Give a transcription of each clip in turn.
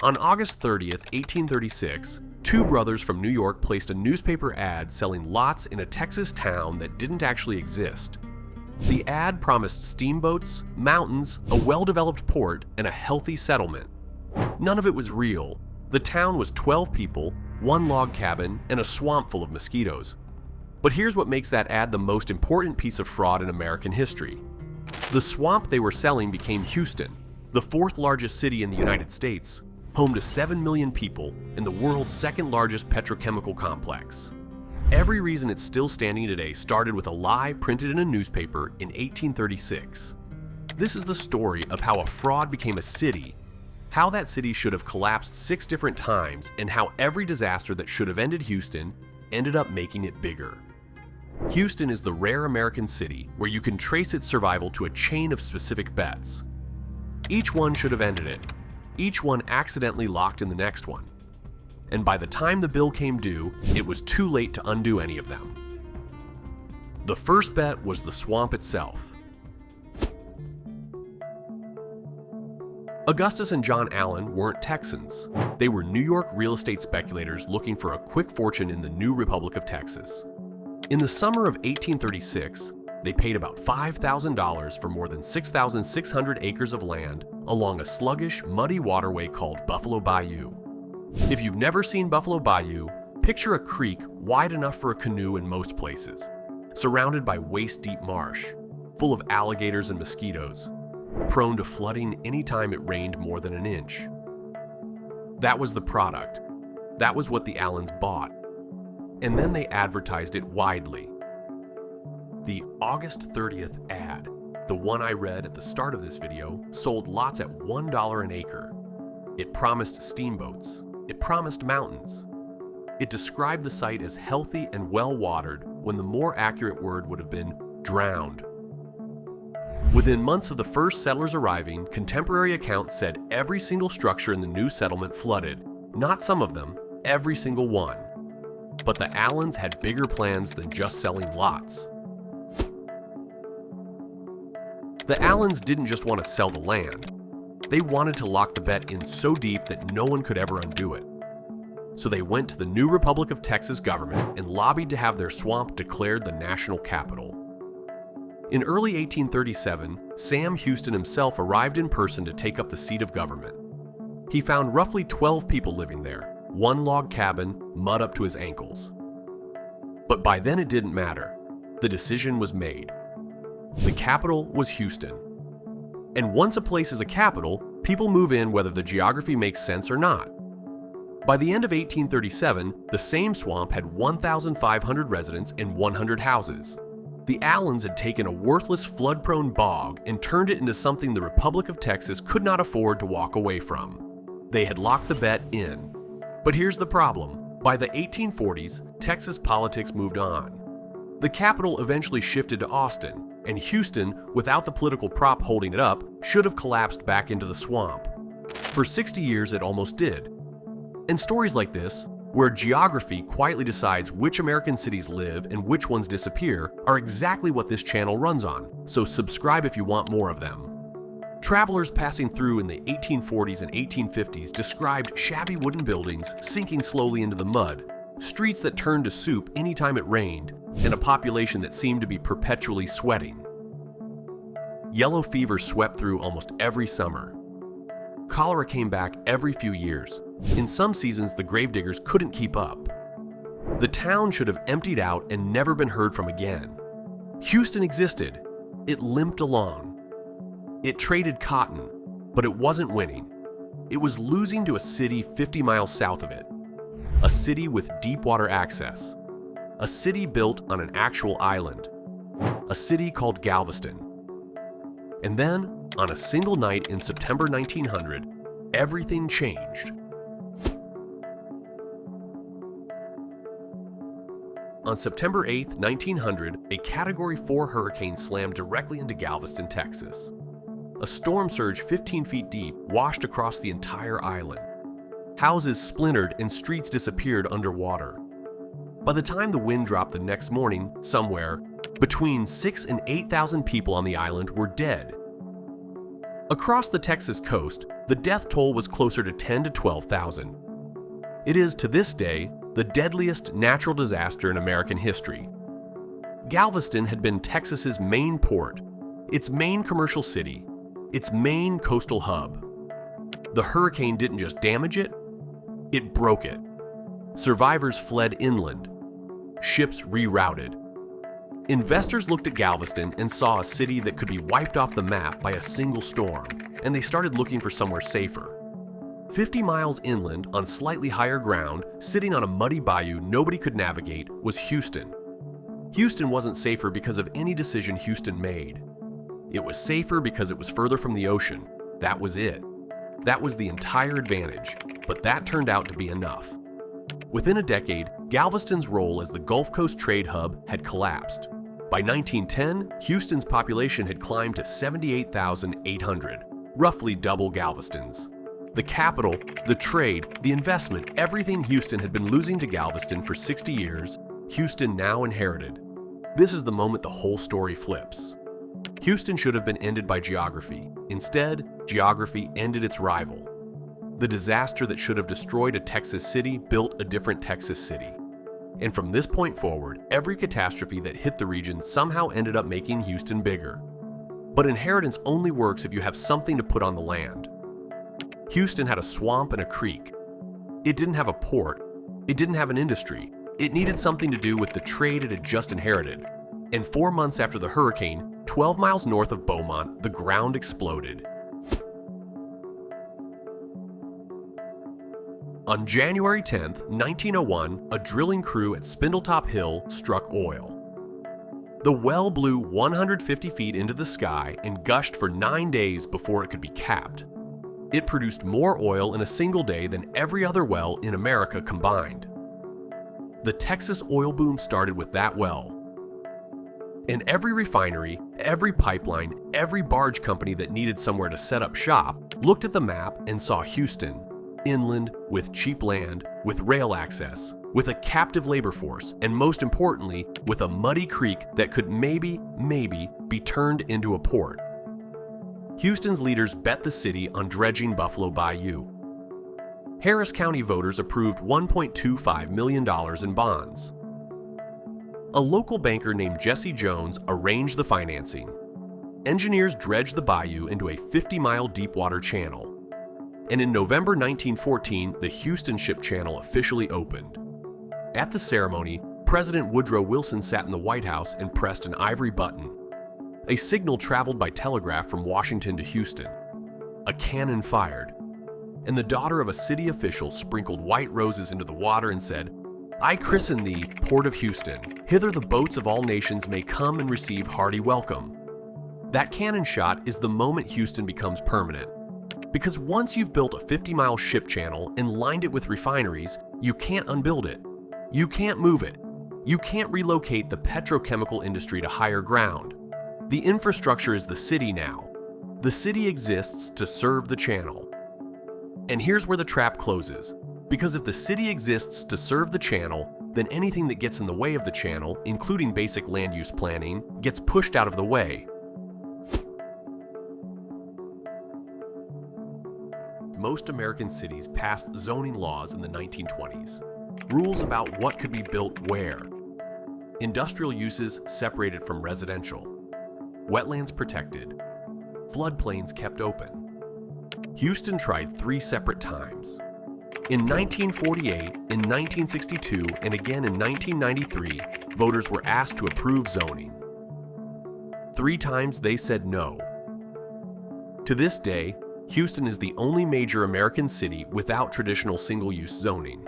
On August 30th, 1836, two brothers from New York placed a newspaper ad selling lots in a Texas town that didn't actually exist. The ad promised steamboats, mountains, a well-developed port, and a healthy settlement. None of it was real. The town was 12 people, one log cabin, and a swamp full of mosquitoes. But here's what makes that ad the most important piece of fraud in American history. The swamp they were selling became Houston, the fourth largest city in the United States, home to 7 million people and the world's second largest petrochemical complex. Every reason it's still standing today started with a lie printed in a newspaper in 1836. This is the story of how a fraud became a city, how that city should have collapsed 6 different times, and how every disaster that should have ended Houston ended up making it bigger. Houston is the rare American city where you can trace its survival to a chain of specific bets. Each one should have ended it. Each one accidentally locked in the next one. And by the time the bill came due, it was too late to undo any of them. The first bet was the swamp itself. Augustus and John Allen weren't Texans. They were New York real estate speculators looking for a quick fortune in the new Republic of Texas. In the summer of 1836, they paid about $5,000 for more than 6,600 acres of land along a sluggish, muddy waterway called Buffalo Bayou. If you've never seen Buffalo Bayou, picture a creek wide enough for a canoe in most places, surrounded by waist-deep marsh, full of alligators and mosquitoes, prone to flooding anytime it rained more than an inch. That was the product. That was what the Allens bought. And then they advertised it widely. The August 30th ad, the one I read at the start of this video, sold lots at $1 an acre. It promised steamboats. It promised mountains. It described the site as healthy and well-watered when the more accurate word would have been drowned. Within months of the first settlers arriving, contemporary accounts said every single structure in the new settlement flooded. Not some of them, every single one. But the Allens had bigger plans than just selling lots. The Allens didn't just want to sell the land. They wanted to lock the bet in so deep that no one could ever undo it. So they went to the new Republic of Texas government and lobbied to have their swamp declared the national capital. In early 1837, Sam Houston himself arrived in person to take up the seat of government. He found roughly 12 people living there, one log cabin, mud up to his ankles. But by then it didn't matter. The decision was made. The capital was Houston. And once a place is a capital, people move in whether the geography makes sense or not. By the end of 1837, the same swamp had 1,500 residents and 100 houses. The Allens had taken a worthless flood-prone bog and turned it into something the Republic of Texas could not afford to walk away from. They had locked the bet in. But here's the problem. By the 1840s, Texas politics moved on. The capital eventually shifted to Austin, and Houston, without the political prop holding it up, should have collapsed back into the swamp. For 60 years, it almost did. And stories like this, where geography quietly decides which American cities live and which ones disappear, are exactly what this channel runs on, so subscribe if you want more of them. Travelers passing through in the 1840s and 1850s described shabby wooden buildings sinking slowly into the mud, streets that turned to soup anytime it rained, and a population that seemed to be perpetually sweating. Yellow fever swept through almost every summer. Cholera came back every few years. In some seasons, the gravediggers couldn't keep up. The town should have emptied out and never been heard from again. Houston existed. It limped along. It traded cotton, but it wasn't winning. It was losing to a city 50 miles south of it. A city with deepwater access. A city built on an actual island. A city called Galveston. And then, on a single night in September 1900, everything changed. On September 8, 1900, a Category 4 hurricane slammed directly into Galveston, Texas. A storm surge 15 feet deep washed across the entire island. Houses splintered and streets disappeared underwater. By the time the wind dropped the next morning, somewhere between 6,000 and 8,000 people on the island were dead. Across the Texas coast, the death toll was closer to 10 to 12,000. It is, to this day, the deadliest natural disaster in American history. Galveston had been Texas's main port, its main commercial city, its main coastal hub. The hurricane didn't just damage it, it broke it. Survivors fled inland. Ships rerouted. Investors looked at Galveston and saw a city that could be wiped off the map by a single storm, and they started looking for somewhere safer. 50 miles inland, on slightly higher ground, sitting on a muddy bayou nobody could navigate, was Houston. Houston wasn't safer because of any decision Houston made. It was safer because it was further from the ocean. That was it. That was the entire advantage, but that turned out to be enough. Within a decade, Galveston's role as the Gulf Coast trade hub had collapsed. By 1910, Houston's population had climbed to 78,800, roughly double Galveston's. The capital, the trade, the investment, everything Houston had been losing to Galveston for 60 years, Houston now inherited. This is the moment the whole story flips. Houston should have been ended by geography. Instead, geography ended its rival. The disaster that should have destroyed a Texas city built a different Texas city. And from this point forward, every catastrophe that hit the region somehow ended up making Houston bigger. But inheritance only works if you have something to put on the land. Houston had a swamp and a creek. It didn't have a port. It didn't have an industry. It needed something to do with the trade it had just inherited. And 4 months after the hurricane, 12 miles north of Beaumont, the ground exploded. On January 10, 1901, a drilling crew at Spindletop Hill struck oil. The well blew 150 feet into the sky and gushed for 9 days before it could be capped. It produced more oil in a single day than every other well in America combined. The Texas oil boom started with that well. And every refinery, every pipeline, every barge company that needed somewhere to set up shop looked at the map and saw Houston, inland, with cheap land, with rail access, with a captive labor force, and most importantly, with a muddy creek that could maybe be turned into a port. Houston's leaders bet the city on dredging Buffalo Bayou. Harris County voters approved $1.25 million in bonds. A local banker named Jesse Jones arranged the financing. Engineers dredged the bayou into a 50-mile deepwater channel. And in November 1914, the Houston Ship Channel officially opened. At the ceremony, President Woodrow Wilson sat in the White House and pressed an ivory button. A signal traveled by telegraph from Washington to Houston. A cannon fired. And the daughter of a city official sprinkled white roses into the water and said, "I christen thee, Port of Houston. Hither the boats of all nations may come and receive hearty welcome." That cannon shot is the moment Houston becomes permanent. Because once you've built a 50-mile ship channel and lined it with refineries, you can't unbuild it. You can't move it. You can't relocate the petrochemical industry to higher ground. The infrastructure is the city now. The city exists to serve the channel. And here's where the trap closes. Because if the city exists to serve the channel, then anything that gets in the way of the channel, including basic land use planning, gets pushed out of the way. Most American cities passed zoning laws in the 1920s. Rules about what could be built where. Industrial uses separated from residential. Wetlands protected. Floodplains kept open. Houston tried 3 separate times. In 1948, in 1962, and again in 1993, voters were asked to approve zoning. 3 times they said no. To this day, Houston is the only major American city without traditional single-use zoning.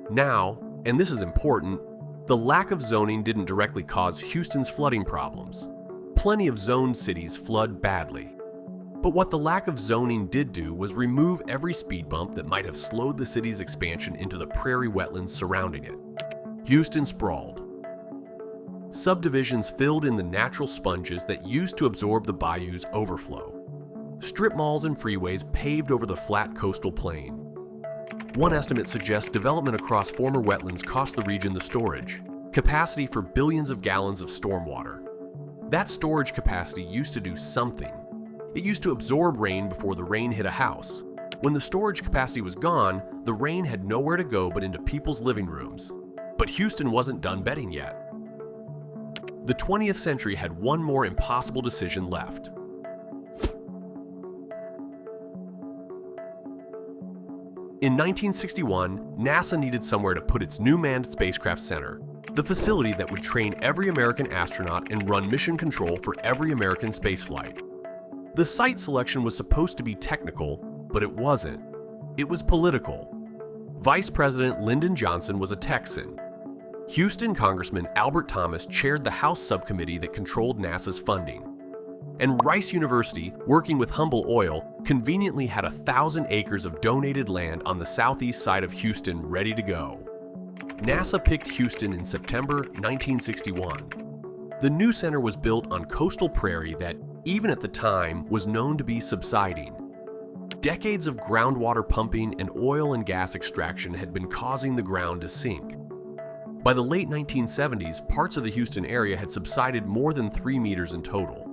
Now, and this is important, the lack of zoning didn't directly cause Houston's flooding problems. Plenty of zoned cities flood badly. But what the lack of zoning did do was remove every speed bump that might have slowed the city's expansion into the prairie wetlands surrounding it. Houston sprawled. Subdivisions filled in the natural sponges that used to absorb the bayou's overflow. Strip malls and freeways paved over the flat coastal plain. One estimate suggests development across former wetlands cost the region the storage, capacity for billions of gallons of stormwater. That storage capacity used to do something. It used to absorb rain before the rain hit a house. When the storage capacity was gone, the rain had nowhere to go but into people's living rooms. But Houston wasn't done betting yet. The 20th century had one more impossible decision left. In 1961, NASA needed somewhere to put its new manned spacecraft center, the facility that would train every American astronaut and run mission control for every American spaceflight. The site selection was supposed to be technical, but it wasn't. It was political. Vice President Lyndon Johnson was a Texan. Houston Congressman Albert Thomas chaired the House subcommittee that controlled NASA's funding. And Rice University, working with Humble Oil, conveniently had 1,000 acres of donated land on the southeast side of Houston ready to go. NASA picked Houston in September 1961. The new center was built on coastal prairie that, even at the time, was known to be subsiding. Decades of groundwater pumping and oil and gas extraction had been causing the ground to sink. By the late 1970s, parts of the Houston area had subsided more than 3 meters in total.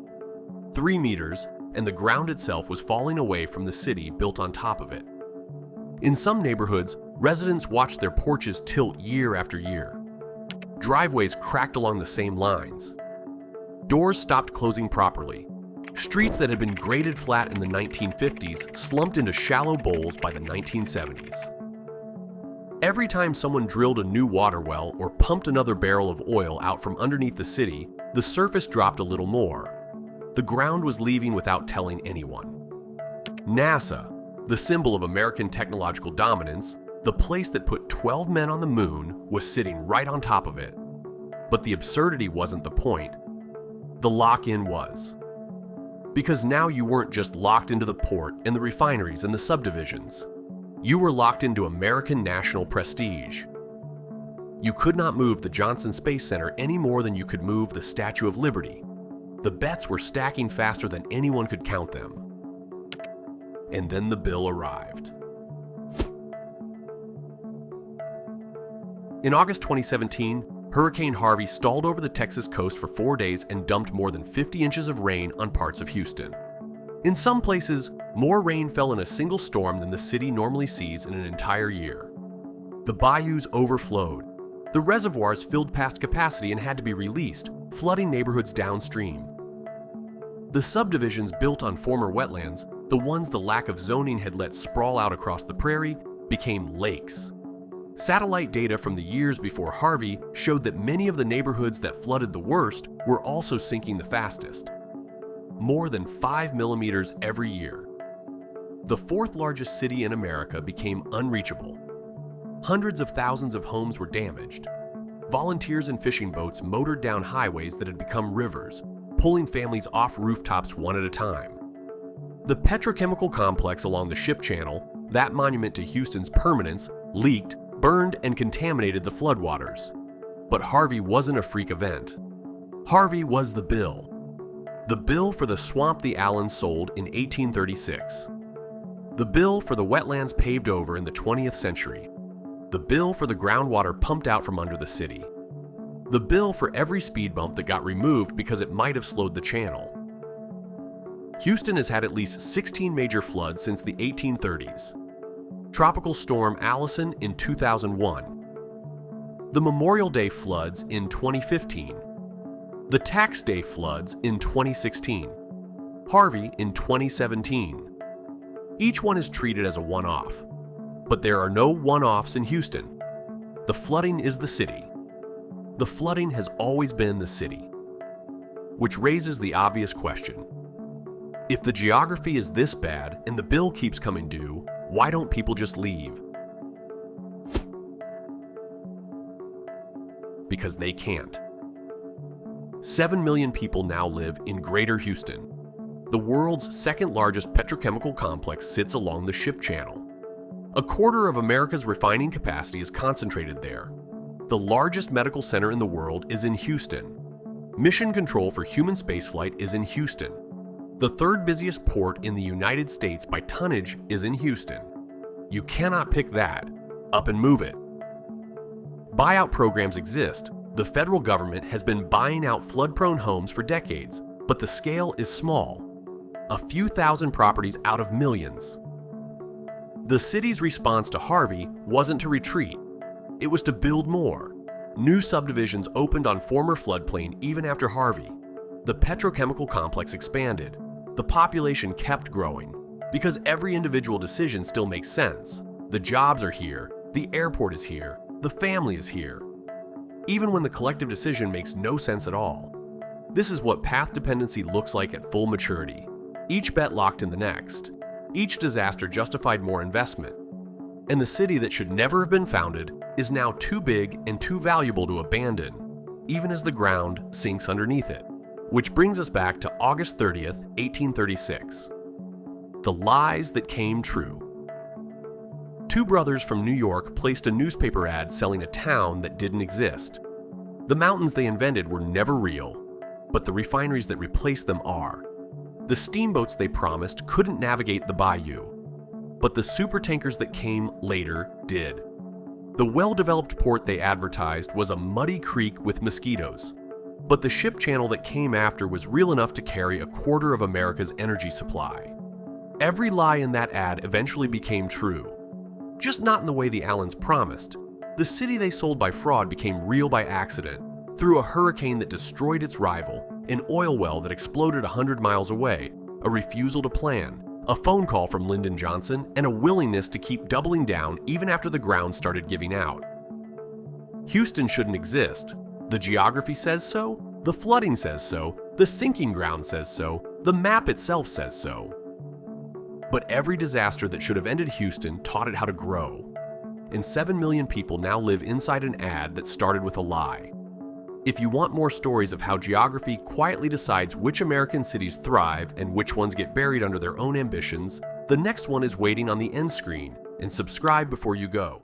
3 meters, and the ground itself was falling away from the city built on top of it. In some neighborhoods, residents watched their porches tilt year after year. Driveways cracked along the same lines. Doors stopped closing properly. Streets that had been graded flat in the 1950s slumped into shallow bowls by the 1970s. Every time someone drilled a new water well or pumped another barrel of oil out from underneath the city, the surface dropped a little more. The ground was leaving without telling anyone. NASA, the symbol of American technological dominance, the place that put 12 men on the moon, was sitting right on top of it. But the absurdity wasn't the point. The lock-in was. Because now you weren't just locked into the port and the refineries and the subdivisions. You were locked into American national prestige. You could not move the Johnson Space Center any more than you could move the Statue of Liberty. The bets were stacking faster than anyone could count them. And then the bill arrived. In August 2017, Hurricane Harvey stalled over the Texas coast for 4 days and dumped more than 50 inches of rain on parts of Houston. In some places, more rain fell in a single storm than the city normally sees in an entire year. The bayous overflowed. The reservoirs filled past capacity and had to be released, flooding neighborhoods downstream. The subdivisions built on former wetlands, the ones the lack of zoning had let sprawl out across the prairie, became lakes. Satellite data from the years before Harvey showed that many of the neighborhoods that flooded the worst were also sinking the fastest. More than 5 millimeters every year. The fourth largest city in America became unreachable. Hundreds of thousands of homes were damaged. Volunteers and fishing boats motored down highways that had become rivers, pulling families off rooftops one at a time. The petrochemical complex along the ship channel, that monument to Houston's permanence, leaked, burned, and contaminated the floodwaters. But Harvey wasn't a freak event. Harvey was the bill. The bill for the swamp the Allens sold in 1836. The bill for the wetlands paved over in the 20th century. The bill for the groundwater pumped out from under the city. The bill for every speed bump that got removed because it might have slowed the channel. Houston has had at least 16 major floods since the 1830s. Tropical Storm Allison in 2001. The Memorial Day floods in 2015. The Tax Day floods in 2016. Harvey in 2017. Each one is treated as a one-off. But there are no one-offs in Houston. The flooding is the city. The flooding has always been the city. Which raises the obvious question. If the geography is this bad and the bill keeps coming due, why don't people just leave? Because they can't. 7 million people now live in Greater Houston. The world's second largest petrochemical complex sits along the ship channel. A quarter of America's refining capacity is concentrated there. The largest medical center in the world is in Houston. Mission control for human spaceflight is in Houston. The third busiest port in the United States by tonnage is in Houston. You cannot pick that up and move it. Buyout programs exist. The federal government has been buying out flood-prone homes for decades, but the scale is small. a few thousand properties out of millions. The city's response to Harvey wasn't to retreat, it was to build more. New subdivisions opened on former floodplain even after Harvey. The petrochemical complex expanded. The population kept growing, because every individual decision still makes sense. The jobs are here, the airport is here, the family is here. Even when the collective decision makes no sense at all. This is what path dependency looks like at full maturity. Each bet locked in the next. Each disaster justified more investment. And the city that should never have been founded is now too big and too valuable to abandon, even as the ground sinks underneath it. Which brings us back to August 30th, 1836. The lies that came true. Two brothers from New York placed a newspaper ad selling a town that didn't exist. The mountains they invented were never real, but the refineries that replaced them are. The steamboats they promised couldn't navigate the Bayou, but the supertankers that came later did. The well-developed port they advertised was a muddy creek with mosquitoes, but the ship channel that came after was real enough to carry a quarter of America's energy supply. Every lie in that ad eventually became true, just not in the way the Allens promised. The city they sold by fraud became real by accident, through a hurricane that destroyed its rival, an oil well that exploded 100 miles away, a refusal to plan, a phone call from Lyndon Johnson, and a willingness to keep doubling down even after the ground started giving out. Houston shouldn't exist. The geography says so, the flooding says so, the sinking ground says so, the map itself says so. But every disaster that should have ended Houston taught it how to grow. And 7 million people now live inside an ad that started with a lie. If you want more stories of how geography quietly decides which American cities thrive and which ones get buried under their own ambitions, the next one is waiting on the end screen, and subscribe before you go.